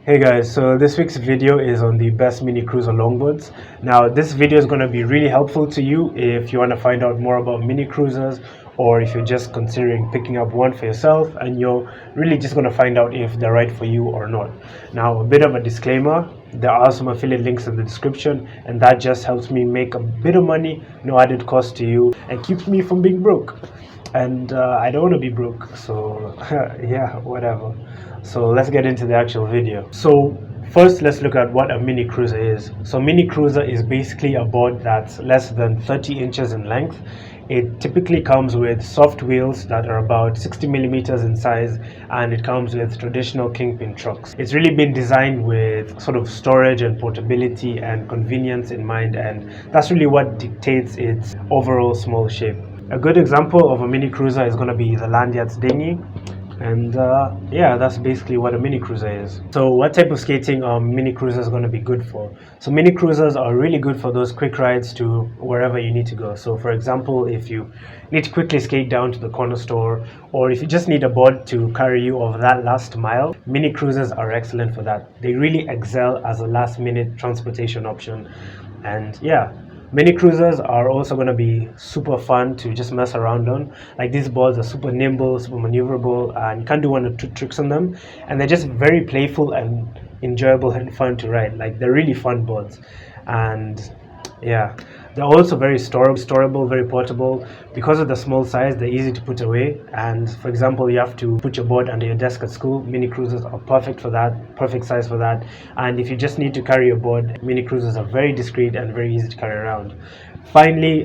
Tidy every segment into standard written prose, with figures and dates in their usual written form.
Hey guys, so this week's video is on the best mini cruiser longboards. Now this video is going to be really helpful to you if you want to find out more about mini cruisers, or if you're just considering picking up one for yourself and you're really just going to find out if they're right for you or not. Now, a bit of a disclaimer, there are some affiliate links in the description, and that just helps me make a bit of money, no added cost to you, and keeps me from being broke. And I don't want to be broke, so yeah, whatever. So let's get into the actual video. So first, let's look at what a mini cruiser is. So mini cruiser is basically a board that's less than 30 inches in length. It typically comes with soft wheels that are about 60 millimeters in size, and it comes with traditional kingpin trucks. It's really been designed with sort of storage and portability and convenience in mind, and that's really what dictates its overall small shape. A good example of a mini cruiser is going to be the Lanyard's dinghy. And yeah, that's basically what a mini cruiser is. So what type of skating are mini cruisers going to be good for? So mini cruisers are really good for those quick rides to wherever you need to go. So for example, if you need to quickly skate down to the corner store, or if you just need a board to carry you over that last mile, mini cruisers are excellent for that. They really excel as a last minute transportation option. And yeah, mini cruisers are also going to be super fun to just mess around on. Like, these boards are super nimble, super maneuverable, and you can do one or two tricks on them, and they're just very playful and enjoyable and fun to ride. Like, they're really fun boards. And yeah, they're also very storable, very portable. Because of the small size, they're easy to put away. And for example, you have to put your board under your desk at school, mini cruisers are perfect for that, perfect size for that. And if you just need to carry your board, mini cruisers are very discreet and very easy to carry around. Finally,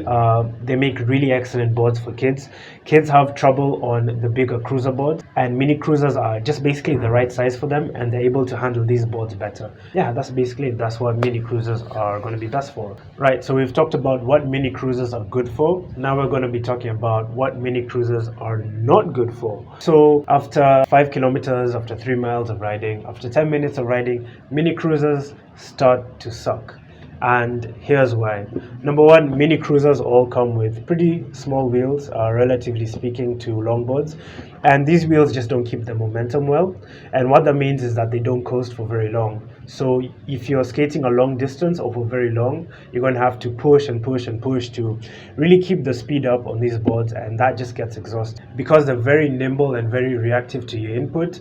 they make really excellent boards for kids. Kids have trouble on the bigger cruiser boards, and mini cruisers are just basically the right size for them, and they're able to handle these boards better. Yeah, that's basically it. That's what mini cruisers are going to be best for. Right, so we've talked about what mini cruisers are good for. Now we're going to be talking about what mini cruisers are not good for. So after 5 kilometers, after 3 miles of riding, after 10 minutes of riding, mini cruisers start to suck. And here's why. Number one, mini cruisers all come with pretty small wheels, relatively speaking, to longboards, and these wheels just don't keep the momentum well. And what that means is that they don't coast for very long. So if you're skating a long distance or for very long, you're going to have to push and push and push to really keep the speed up on these boards, and that just gets exhausting. Because they're very nimble and very reactive to your input,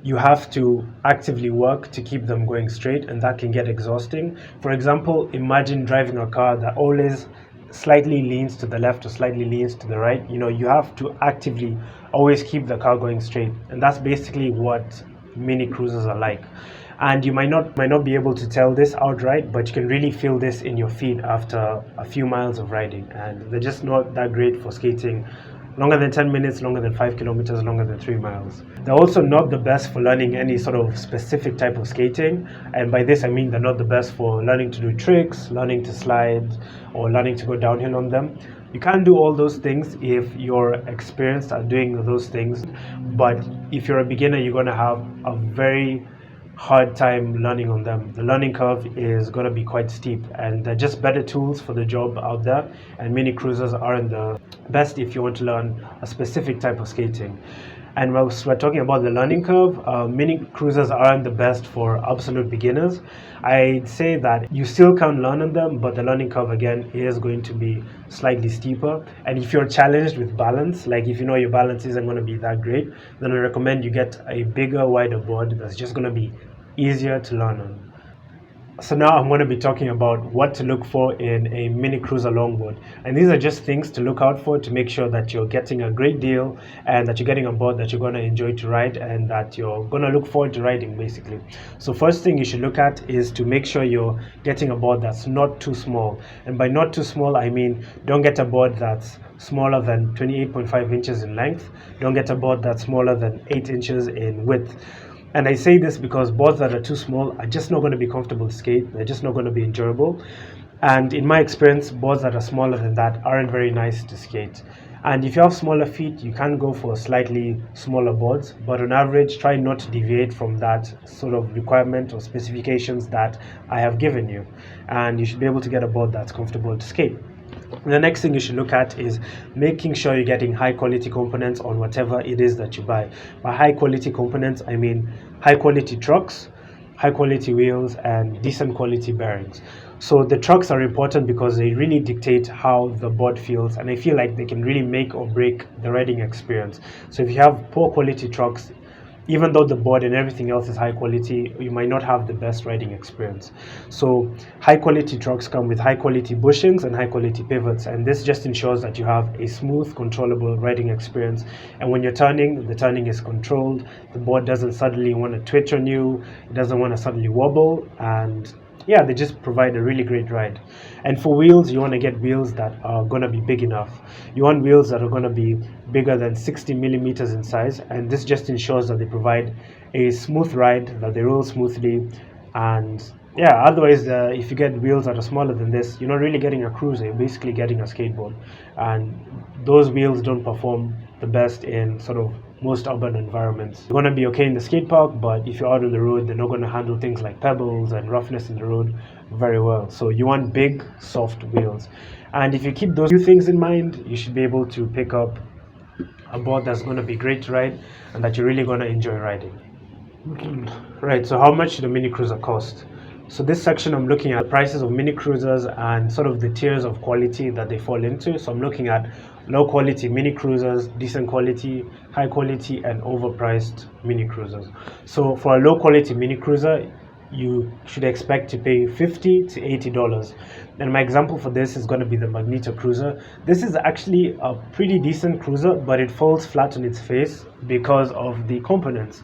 you have to actively work to keep them going straight, and that can get exhausting. For example, imagine driving a car that always slightly leans to the left or slightly leans to the right. You have to actively always keep the car going straight, and that's basically what mini cruisers are like. And you might not be able to tell this outright, but you can really feel this in your feet after a few miles of riding, and they're just not that great for skating longer than 10 minutes, longer than 5 kilometers, longer than 3 miles. They're also not the best for learning any sort of specific type of skating. And by this, I mean they're not the best for learning to do tricks, learning to slide, or learning to go downhill on them. You can do all those things if you're experienced at doing those things. But if you're a beginner, you're going to have a very hard time learning on them. The learning curve is going to be quite steep, and they're just better tools for the job out there, and mini cruisers aren't the best if you want to learn a specific type of skating. And whilst we're talking about the learning curve, mini cruisers aren't the best for absolute beginners. I'd say that you still can learn on them, but the learning curve again is going to be slightly steeper. And if you're challenged with balance, like if you know your balance isn't going to be that great, then I recommend you get a bigger, wider board that's just going to be easier to learn on. So now I'm going to be talking about what to look for in a mini cruiser longboard, and these are just things to look out for to make sure that you're getting a great deal, and that you're getting a board that you're going to enjoy to ride, and that you're going to look forward to riding basically. So first thing you should look at is to make sure you're getting a board that's not too small. And by not too small, I mean don't get a board that's smaller than 28.5 inches in length. Don't get a board that's smaller than 8 inches in width. And I say this because boards that are too small are just not going to be comfortable to skate. They're just not going to be enjoyable. And in my experience, boards that are smaller than that aren't very nice to skate. And if you have smaller feet, you can go for slightly smaller boards, but on average, try not to deviate from that sort of requirement or specifications that I have given you. And you should be able to get a board that's comfortable to skate. The next thing you should look at is making sure you're getting high quality components on whatever it is that you buy. By high quality components, I mean high quality trucks, high quality wheels, and decent quality bearings. So the trucks are important because they really dictate how the board feels, and I feel like they can really make or break the riding experience. So if you have poor quality trucks, even though the board and everything else is high quality, you might not have the best riding experience. So high quality trucks come with high quality bushings and high quality pivots, and this just ensures that you have a smooth, controllable riding experience. And when you're turning, the turning is controlled. The board doesn't suddenly want to twitch on you, it doesn't want to suddenly wobble, and yeah, they just provide a really great ride. And for wheels, you want to get wheels that are going to be big enough. You want wheels that are going to be bigger than 60 millimeters in size, and this just ensures that they provide a smooth ride, that they roll smoothly. And yeah, otherwise, if you get wheels that are smaller than this, you're not really getting a cruiser, you're basically getting a skateboard. And those wheels don't perform the best in sort of most urban environments. You're going to be okay in the skate park, but if you're out on the road, they're not going to handle things like pebbles and roughness in the road very well. So you want big, soft wheels. And if you keep those few things in mind, you should be able to pick up a board that's going to be great to ride and that you're really going to enjoy riding. Right, so how much should a mini cruiser cost? So this section, I'm looking at the prices of mini cruisers and sort of the tiers of quality that they fall into. So I'm looking at low quality mini cruisers, decent quality, high quality, and overpriced mini cruisers. So for a low quality mini cruiser, you should expect to pay $50 to $80. And my example for this is going to be the Magneto Cruiser. This is actually a pretty decent cruiser, but it falls flat on its face because of the components.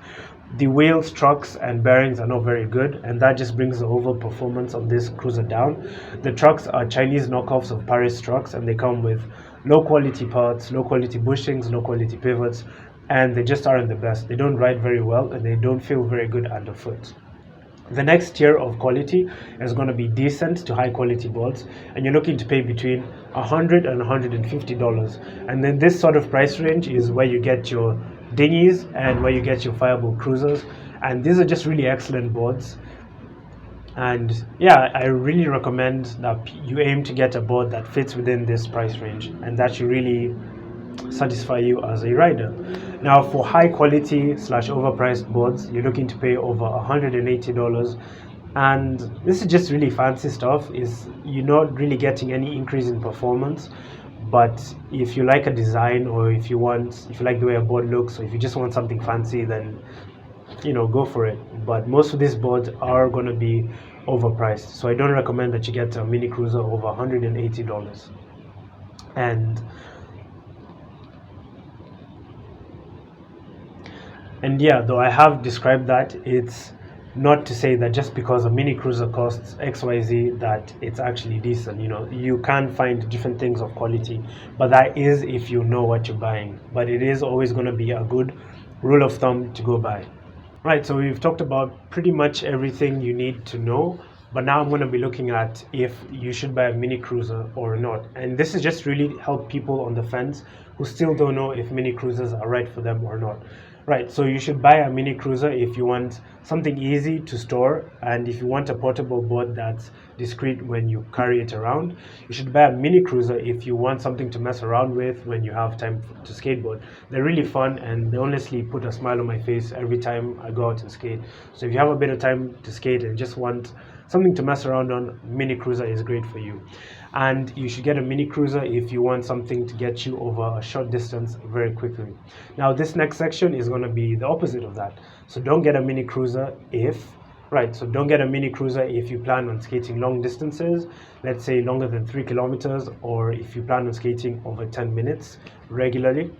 The wheels, trucks, and bearings are not very good, and that just brings the overall performance of this cruiser down. The trucks are Chinese knockoffs of Paris trucks, and they come with low quality parts, low quality bushings, low quality pivots, and they just aren't the best. They don't ride very well, and they don't feel very good underfoot. The next tier of quality is going to be decent to high quality boards, and you're looking to pay between $100 and $150. And then this sort of price range is where you get your dinghies and where you get your Fireball cruisers, and these are just really excellent boards. And yeah, I really recommend that you aim to get a board that fits within this price range and that should really satisfy you as a rider. Now for high quality slash overpriced boards, you're looking to pay over $180, and this is just really fancy stuff. Is you're not really getting any increase in performance, but if you like a design, or if you like the way a board looks, or if you just want something fancy, then go for it. But most of these boards are going to be overpriced, so I don't recommend that you get a mini cruiser over $180. And yeah, though I have described that, it's not to say that just because a mini cruiser costs XYZ that it's actually decent. You can find different things of quality, but that is if you know what you're buying. But it is always going to be a good rule of thumb to go by. Right, so we've talked about pretty much everything you need to know, but now I'm going to be looking at if you should buy a mini cruiser or not. And this is just really help people on the fence who still don't know if mini cruisers are right for them or not. Right, so you should buy a mini cruiser if you want something easy to store, and if you want a portable board that's discreet when you carry it around. You should buy a mini cruiser if you want something to mess around with when you have time to skateboard. They're really fun, and they honestly put a smile on my face every time I go out and skate. So if you have a bit of time to skate and just want something to mess around on, mini cruiser is great for you. And you should get a mini cruiser if you want something to get you over a short distance very quickly. Now this next section is going to be the opposite of that. So don't get a mini cruiser if you plan on skating long distances, let's say longer than 3 kilometers, or if you plan on skating over 10 minutes regularly.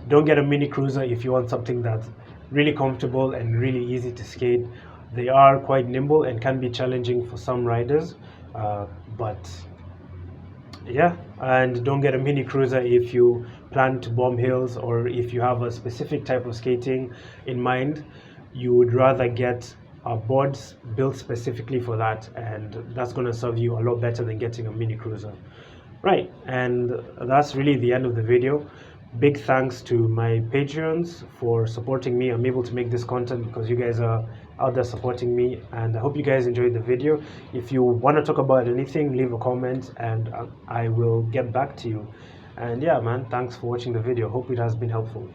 Don't get a mini cruiser if you want something that's really comfortable and really easy to skate. They are quite nimble and can be challenging for some riders, but yeah. And don't get a mini cruiser if you plan to bomb hills, or if you have a specific type of skating in mind. You would rather get boards built specifically for that, and that's going to serve you a lot better than getting a mini cruiser. Right, and that's really the end of the video. Big thanks to my Patreons for supporting me. I'm able to make this content because you guys are out there supporting me, and I hope you guys enjoyed the video. If you want to talk about anything, leave a comment and I will get back to you. And yeah, man, thanks for watching the video. Hope it has been helpful.